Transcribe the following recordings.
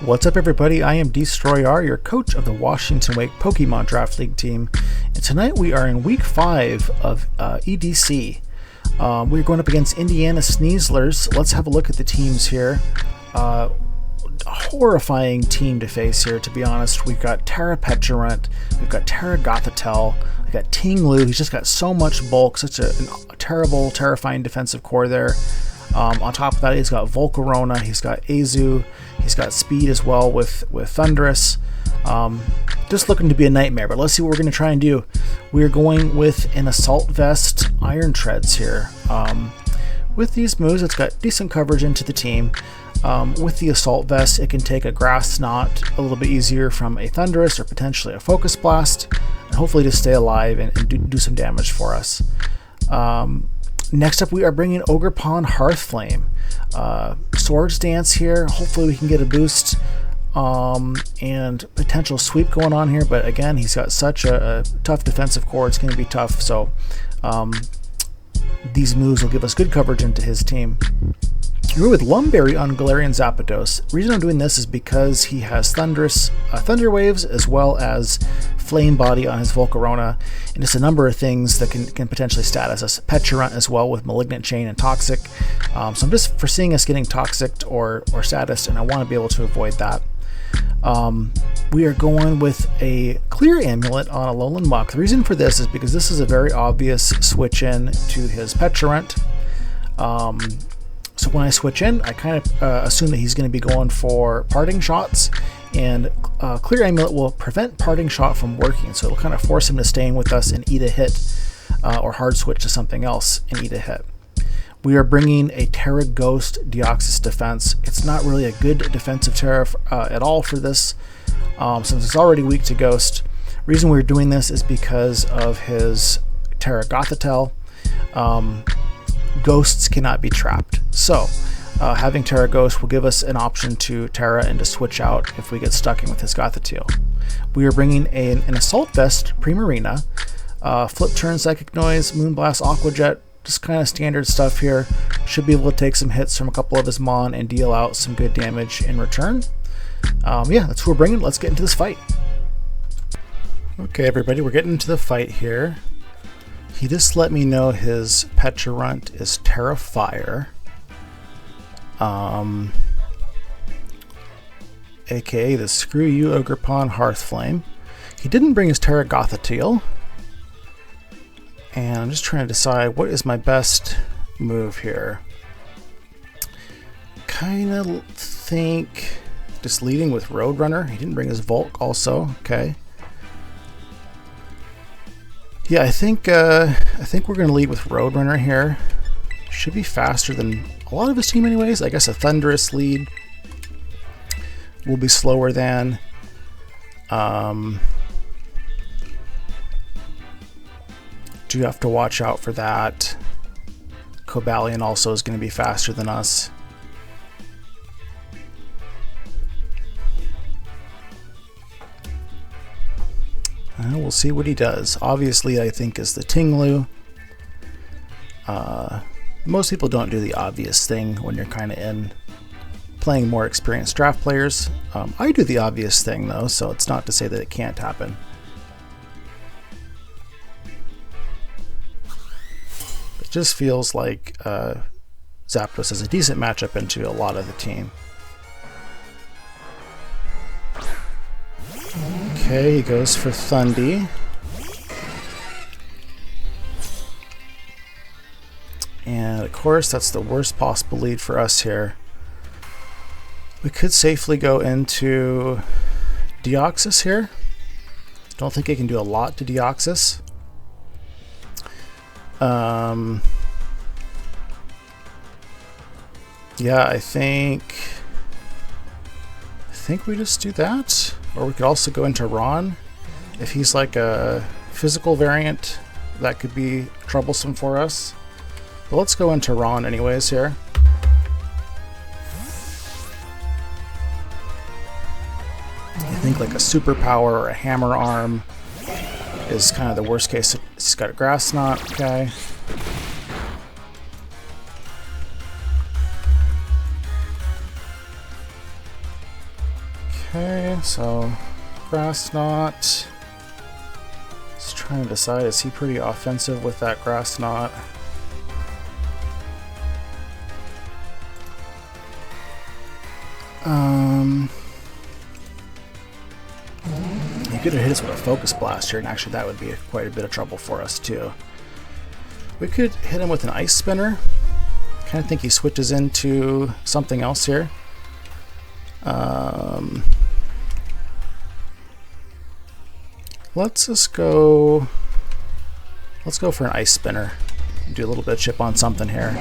What's up everybody, I am Destroyer, your coach of the Washington Wake Pokemon Draft League team, and tonight we are in week 5 of EDC. We're going up against Indiana Sneezlers. Let's have a look at the teams here. A horrifying team to face here, to be honest. We've got Tera Petulant, we've got Tera Gothitelle, we've got Ting Lu. He's just got so much bulk, such a terrible, terrifying defensive core there. On top of that, he's got Volcarona, he's got Azu, he's got speed as well with Thundurus. Just looking to be a nightmare, but let's see what we're going to try and do. We're going with an Assault Vest Iron Treads here. With these moves, it's got decent coverage into the team. With the Assault Vest, it can take a Grass Knot a little bit easier from a Thundurus or potentially a Focus Blast, and hopefully just stay alive and do some damage for us. Next up, we are bringing Ogerpon Hearthflame. Swords Dance here. Hopefully we can get a boost and potential sweep going on here, but again, he's got such a tough defensive core, it's going to be tough, so these moves will give us good coverage into his team. We're with Lumberry on Galarian Zapdos. The reason I'm doing this is because he has Thundurus, Thunder Waves, as well as Flame Body on his Volcarona, and just a number of things that can potentially status us. Petulant as well with Malignant Chain and Toxic. So I'm just foreseeing us getting Toxic or status, and I want to be able to avoid that. We are going with a Clear Amulet on a Alolan Muck. The reason for this is because this is a very obvious switch in to his Petulant. So when I switch in, I kind of assume that he's going to be going for Parting Shots, and Clear Amulet will prevent Parting Shot from working, so it'll kind of force him to stay in with us and eat a hit, or hard switch to something else and eat a hit. We are bringing a Tera Ghost Deoxys defense. It's not really a good defensive Tera at all for this, since it's already weak to Ghost. The reason we're doing this is because of his Tera Gothitelle. Ghosts cannot be trapped, so having Tera Ghost will give us an option to Tera and to switch out if we get stuck in with his Gothitelle. We are bringing an Assault Vest Primarina, Flip Turn Psychic Noise, Moonblast Aqua Jet, just kind of standard stuff here. Should be able to take some hits from a couple of his Mon and deal out some good damage in return. Yeah, that's who we're bringing. Let's get into this fight. Okay, everybody, we're getting into the fight here. He just let me know his Petulant is Tera Fire. AKA the Screw You Ogerpon Hearthflame. He didn't bring his Tera Gothitelle. And I'm just trying to decide what is my best move here. Kinda think just leading with Roadrunner. He didn't bring his Volk also. Okay. Yeah, I think we're going to lead with Roadrunner here. Should be faster than a lot of his team anyways. I guess a Thundurus lead will be slower than. Do have to watch out for that. Cobalion also is going to be faster than us. We'll see what he does. Obviously, I think is the Ting Lu. Most people don't do the obvious thing when you're kind of in playing more experienced draft players. I do the obvious thing though, so it's not to say that it can't happen. It just feels like Zapdos is a decent matchup into a lot of the team. Okay, he goes for Thundy. And of course, that's the worst possible lead for us here. We could safely go into Deoxys here. Don't think I can do a lot to Deoxys. Yeah, I think we just do that. Or we could also go into Ron. If he's like a physical variant, that could be troublesome for us. But let's go into Ron anyways here. I think like a superpower or a hammer arm is kind of the worst case. He's got a Grass Knot, okay. Okay, so grass knot. Just trying to decide, is he pretty offensive with that grass knot? He could have hit us with a focus blast here, and actually that would be quite a bit of trouble for us too. We could hit him with an ice spinner. Kind of think he switches into something else here. Let's go for an ice spinner. Do a little bit of chip on something here.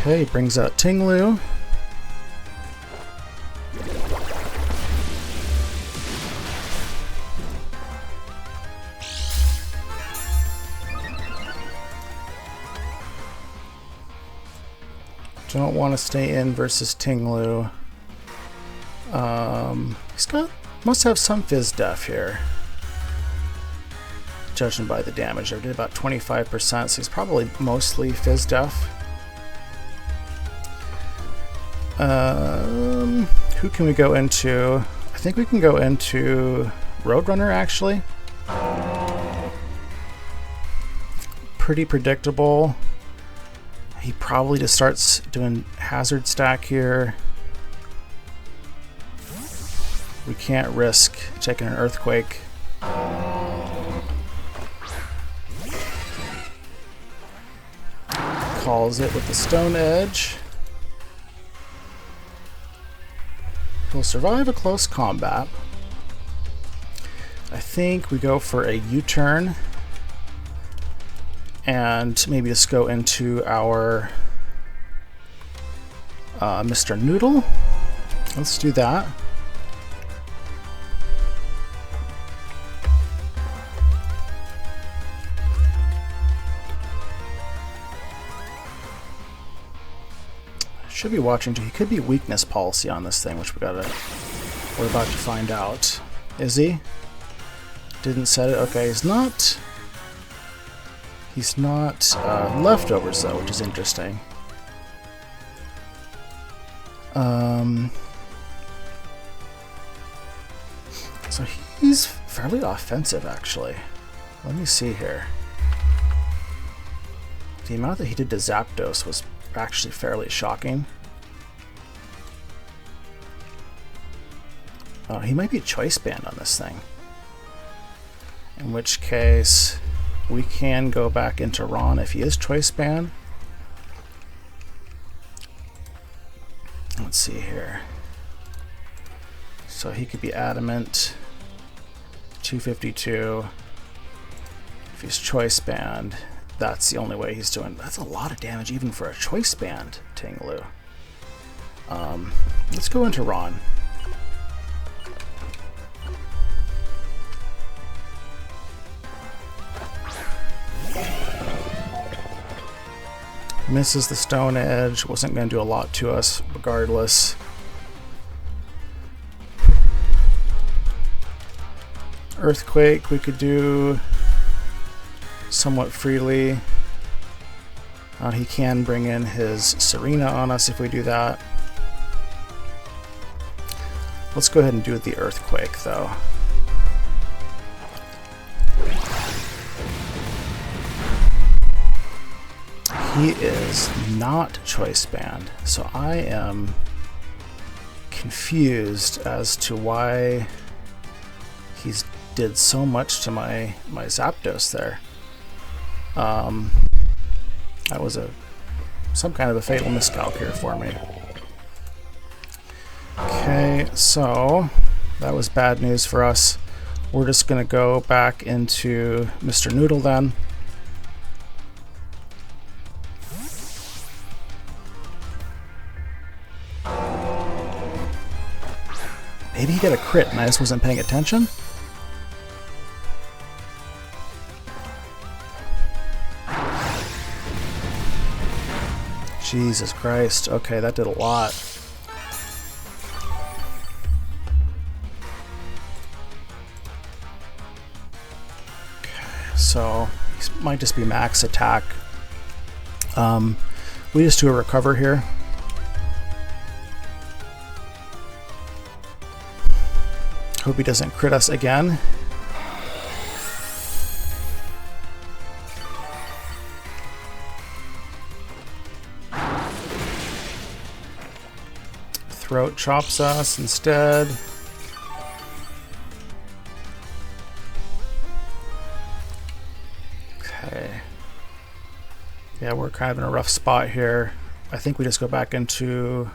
Okay, brings out Ting Lu. Don't want to stay in versus Ting Lu. Must have some Fizz Def here. Judging by the damage, I did about 25%, so he's probably mostly Fizz Def. Who can we go into? I think we can go into Roadrunner, actually. Pretty predictable. He probably just starts doing hazard stack here. We can't risk taking an earthquake. Calls it with the stone edge. We'll survive a close combat. I think we go for a U-turn and maybe just go into our Mr. Noodle. Let's do that. Should be watching too. He could be weakness policy on this thing, which we're about to find out. Is he? Didn't set it. Okay, he's not. He's not leftovers though, which is interesting. So he's fairly offensive, actually. Let me see here. The amount that he did to Zapdos was actually fairly shocking. Oh, he might be choice banned on this thing. In which case, we can go back into Ron if he is choice banned. Let's see here. So he could be adamant. 252. If he's choice banned, that's the only way he's doing. That's a lot of damage even for a choice banned Ting Lu. Let's go into Ron. Misses the stone edge. Wasn't going to do a lot to us regardless. Earthquake we could do somewhat freely. He can bring in his Serena on us if we do that. Let's go ahead and do the earthquake though. He is not choice banned, so I am confused as to why he's did so much to my Zapdos there. That was some kind of a fatal miscalc here for me. Okay, so that was bad news for us. We're just gonna go back into Mr. Noodle then. Maybe he got a crit and I just wasn't paying attention? Jesus Christ. Okay, that did a lot. Okay, so he might just be max attack. We just do a recover here. Hope he doesn't crit us again. Throat chops us instead. Okay. Yeah, we're kind of in a rough spot here. I think we just go back into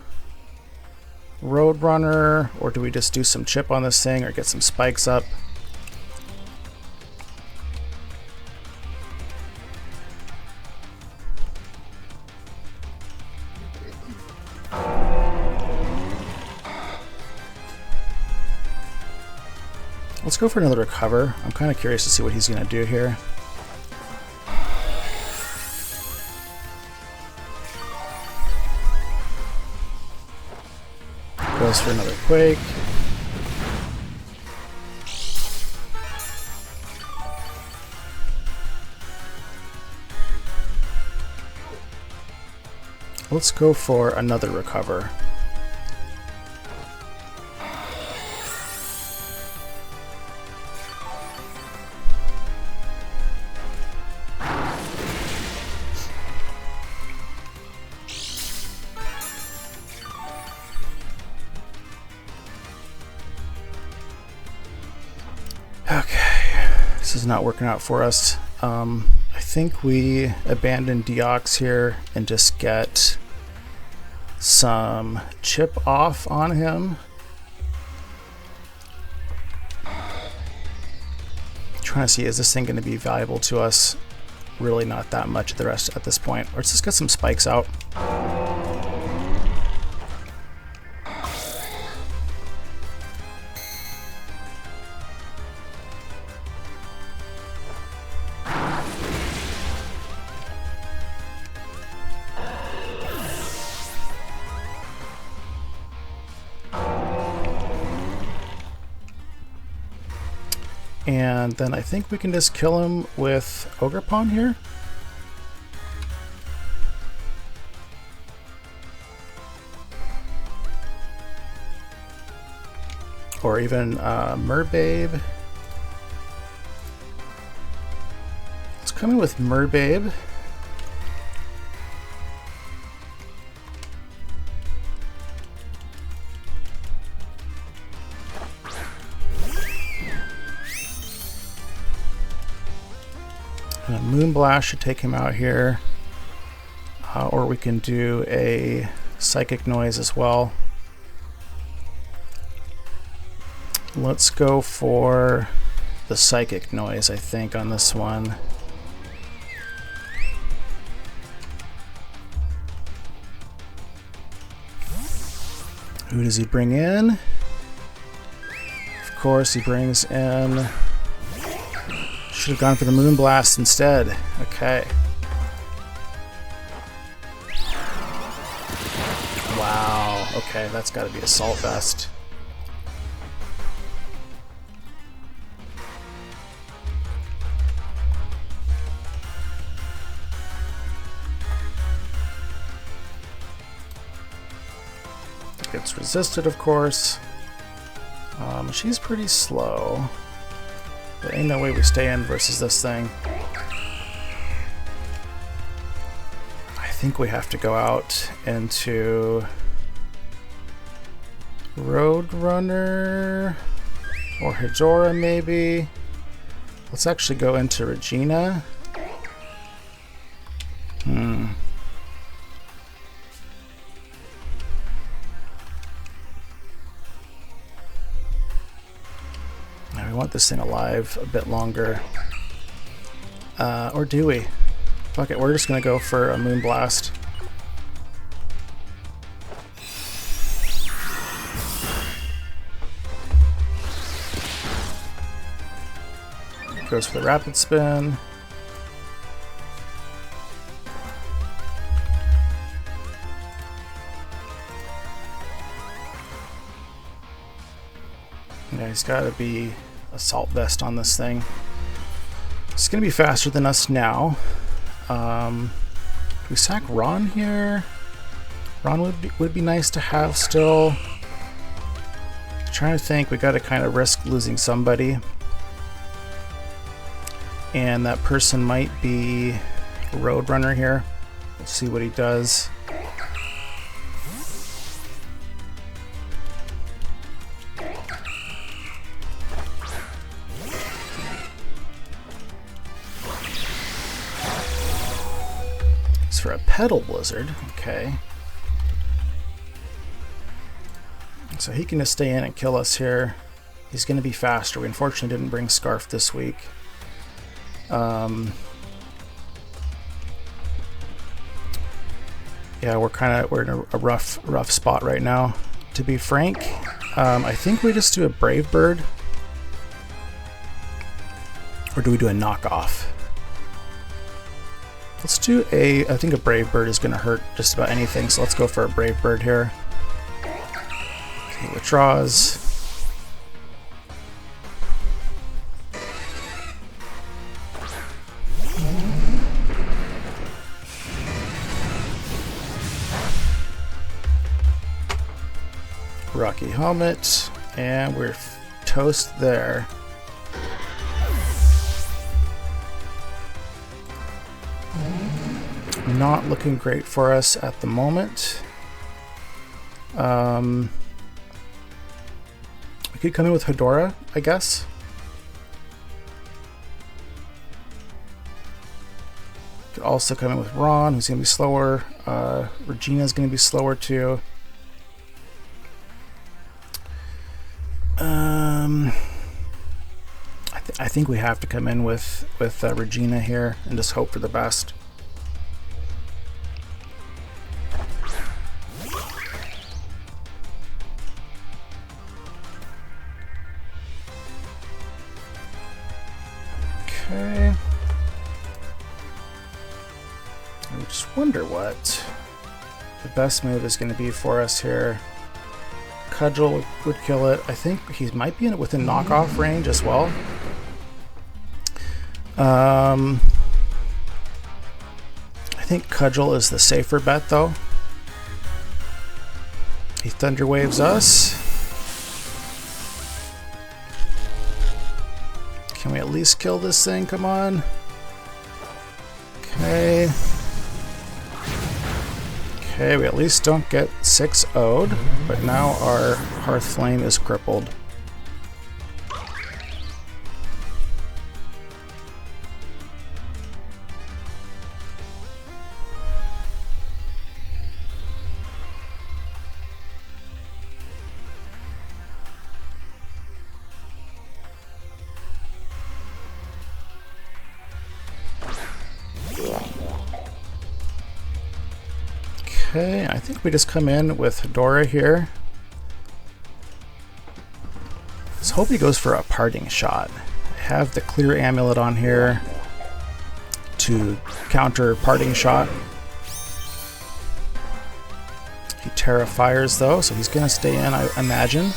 Roadrunner, or do we just do some chip on this thing or get some spikes up? Let's go for another recover. I'm kind of curious to see what he's going to do here. Goes for another quake. Let's go for another recover. Okay, this is not working out for us. I think we abandon Deox here and just get some chip off on him. Trying to see, is this thing going to be valuable to us? Really not that much at this point. Let's just get some spikes out. And then I think we can just kill him with Ogre Pawn here. Or even Merbabe. Let's come in with Merbabe. And a Moonblast should take him out here. Or we can do a Psychic Noise as well. Let's go for the Psychic Noise, I think, on this one. Who does he bring in? Of course, he brings in... Should have gone for the Moonblast instead. Okay. Wow. Okay, that's got to be Assault Vest. Gets resisted, of course. She's pretty slow. There ain't no way we stay in versus this thing. I think we have to go out into Roadrunner or Hijora maybe. Let's actually go into Regina. We want this thing alive a bit longer. Or do we? Fuck it, we're just gonna go for a Moonblast. Goes for the Rapid Spin. Yeah, he's gotta be Assault Vest on this thing. It's going to be faster than us now. Do we sack Ron here? Ron would be nice to have still. I'm trying to think. We got to kind of risk losing somebody. And that person might be Roadrunner here. Let's see what he does. It's for a Pedal Blizzard. Okay. So he can just stay in and kill us here. He's going to be faster. We unfortunately didn't bring Scarf this week. Yeah, we're in a rough spot right now. To be frank, I think we just do a Brave Bird, or do we do a knockoff? Let's do I think a Brave Bird is going to hurt just about anything, so let's go for a Brave Bird here. Okay, withdraws. Rocky Helmet, and we're toast there. Not looking great for us at the moment. We could come in with Hedora, I guess. Could also come in with Ron, who's going to be slower. Regina's going to be slower too. I think we have to come in with Regina here and just hope for the best. Okay. I just wonder what the best move is going to be for us here. Cudgel would kill it. I think he might be in it within knockoff range as well. I think Cudgel is the safer bet though. He Thunder Waves us. Can we at least kill this thing? Come on. Okay. Okay, we at least don't get 6-0'd, but now our Hearth Flame is crippled. Okay, I think we just come in with Hedora here. Let's hope he goes for a Parting Shot. I have the Clear Amulet on here to counter Parting Shot. He Terra Fires though, so he's going to stay in, I imagine.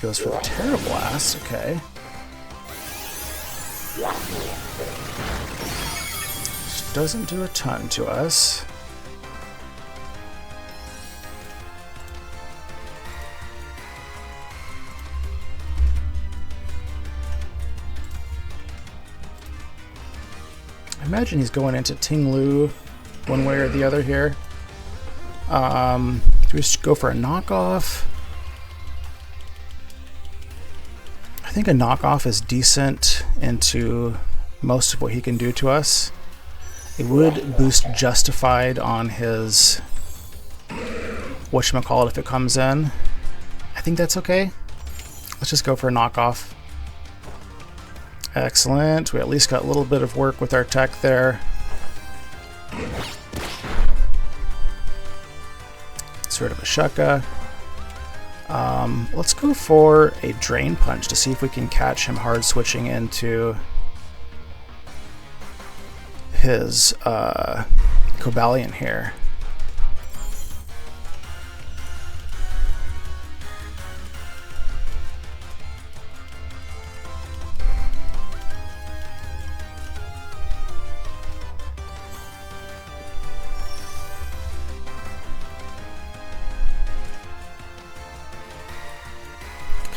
Goes for the Terra Blast, okay. Which doesn't do a ton to us. I imagine he's going into Ting Lu one way or the other here. Do we just go for a knockoff? I think a knockoff is decent into most of what he can do to us. It would boost Justified on his whatchamacallit if it comes in. I think that's okay. Let's just go for a knockoff. Excellent. We at least got a little bit of work with our tech there. Sort of a Shukka. Let's go for a Drain Punch to see if we can catch him hard switching into his Cobalion here.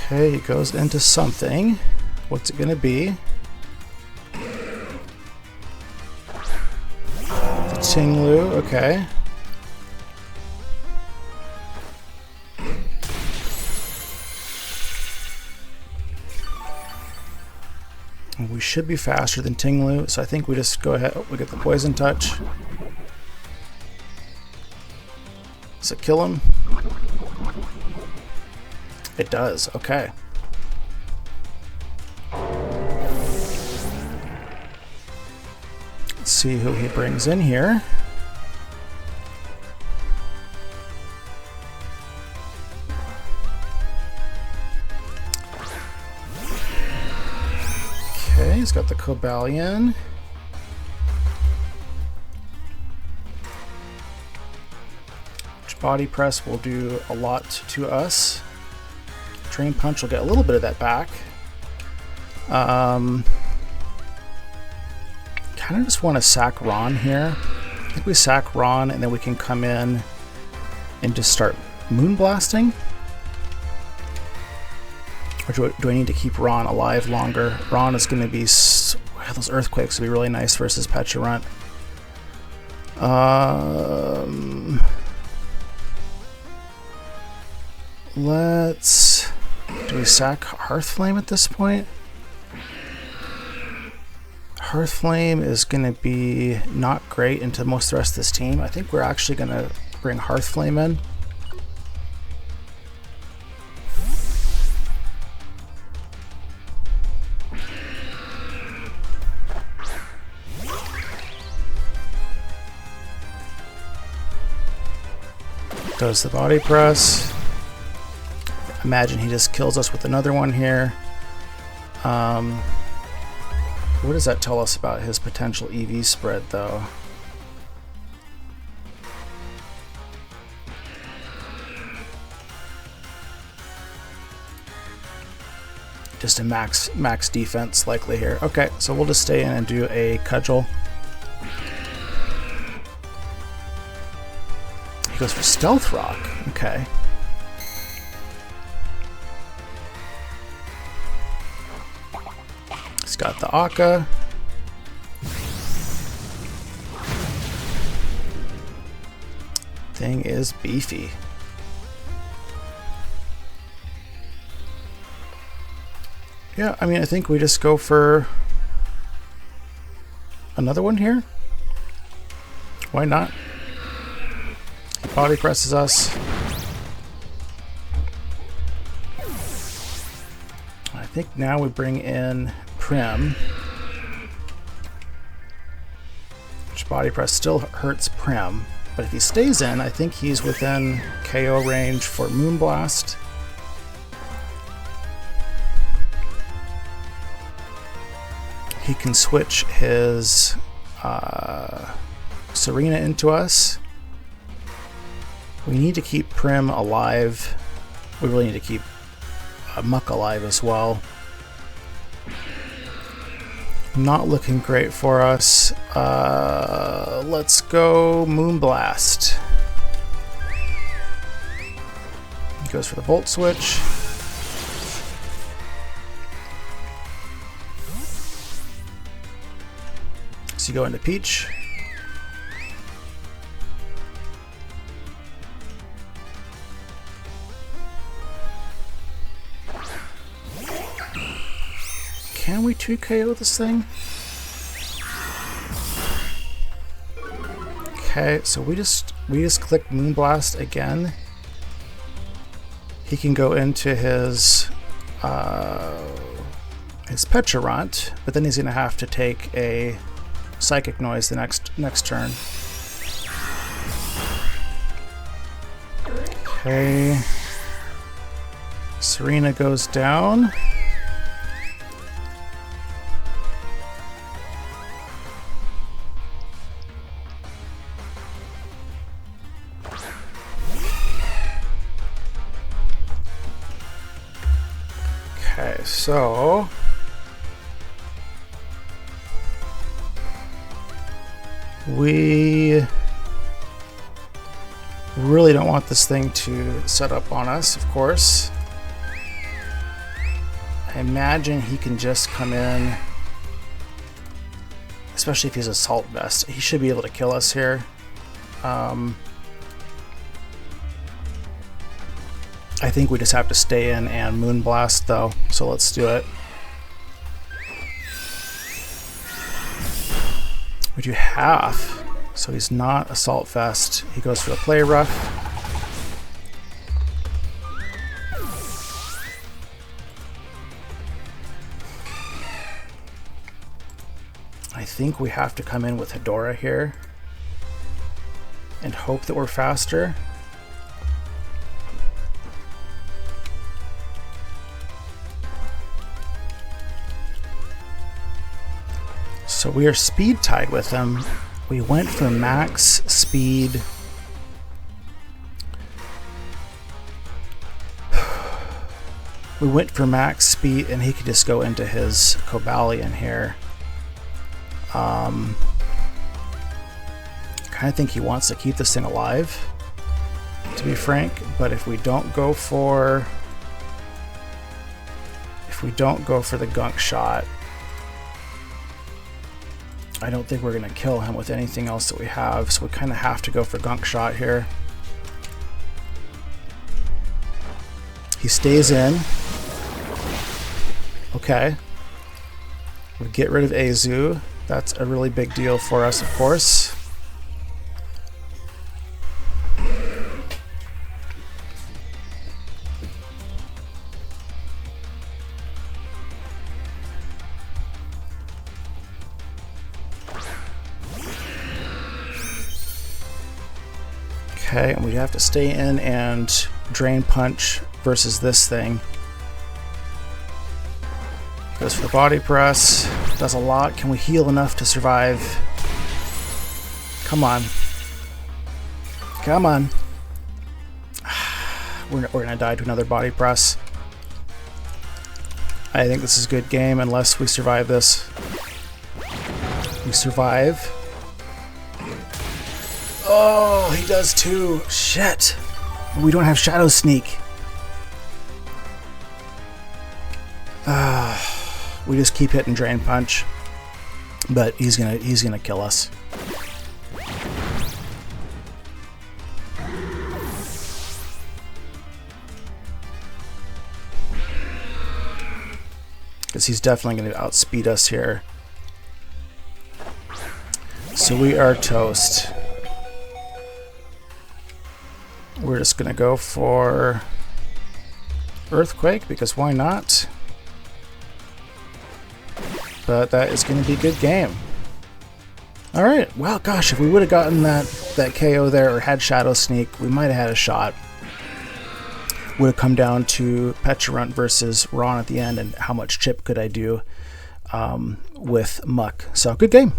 Okay, he goes into something. What's it gonna be? The Ting Lu, okay. We should be faster than Ting Lu, so I think we just go ahead. Oh, we get the Poison Touch. Does it kill him? It does, okay. Let's see who he brings in here. Okay, he's got the Cobalion. Which Body Press will do a lot to us. Drain Punch will get a little bit of that back. Kind of just want to sack Ron here. I think we sack Ron and then we can come in and just start Moonblasting. Or do I need to keep Ron alive longer? Ron is going to be... those Earthquakes would be really nice versus Pecharunt. Let's... Do we sack Hearthflame at this point? Hearthflame is going to be not great into most of the rest of this team. I think we're actually going to bring Hearthflame in. Does the Body Press. Imagine he just kills us with another one here. What does that tell us about his potential EV spread, though? Just a max defense likely here. Okay, so we'll just stay in and do a Cudgel. He goes for Stealth Rock. Okay. He's got the Akka. Thing is beefy. Yeah, I mean, I think we just go for another one here. Why not? Body presses us. I think now we bring in Prim. Which Body Press still hurts Prim. But if he stays in, I think he's within KO range for Moonblast. He can switch his Serena into us. We need to keep Prim alive. We really need to keep Muck alive as well. Not looking great for us. Let's go Moonblast. He goes for the Volt Switch. So you go into Peach. Can we 2KO this thing? Okay, so we just click Moonblast again. He can go into his Pecharunt, but then he's gonna have to take a Psychic Noise the next turn. Okay. Serena goes down. So we really don't want this thing to set up on us, of course. I imagine he can just come in, especially if he's assault vest. He should be able to kill us here. I think we just have to stay in and Moonblast though, so let's do it. We do half, so he's not assault vest. He goes for the play rough. I think we have to come in with Hedora here and hope that we're faster. So we are speed tied with him. We went for max speed. We went for max speed and he could just go into his Cobalion here. Kind of think he wants to keep this thing alive, to be frank, but if we don't go for the gunk shot, I don't think we're going to kill him with anything else that we have, so we kind of have to go for gunk shot here. He stays in. Okay. We get rid of Azu. That's a really big deal for us, of course. Okay, and we have to stay in and drain punch versus this thing. Goes for the body press. Does a lot. Can we heal enough to survive? Come on. Come on. We're gonna die to another body press. I think this is a good game unless we survive this. We survive. Oh, he does too. Shit. We don't have Shadow Sneak. We just keep hitting Drain Punch, but he's gonna kill us. Because he's definitely going to outspeed us here. So we are toast. We're just going to go for Earthquake, because why not? But that is going to be a good game. Alright, well, gosh, if we would have gotten that KO there or had Shadow Sneak, we might have had a shot. Would have come down to Pecharunt versus Ron at the end, and how much chip could I do with Muck. So, good game.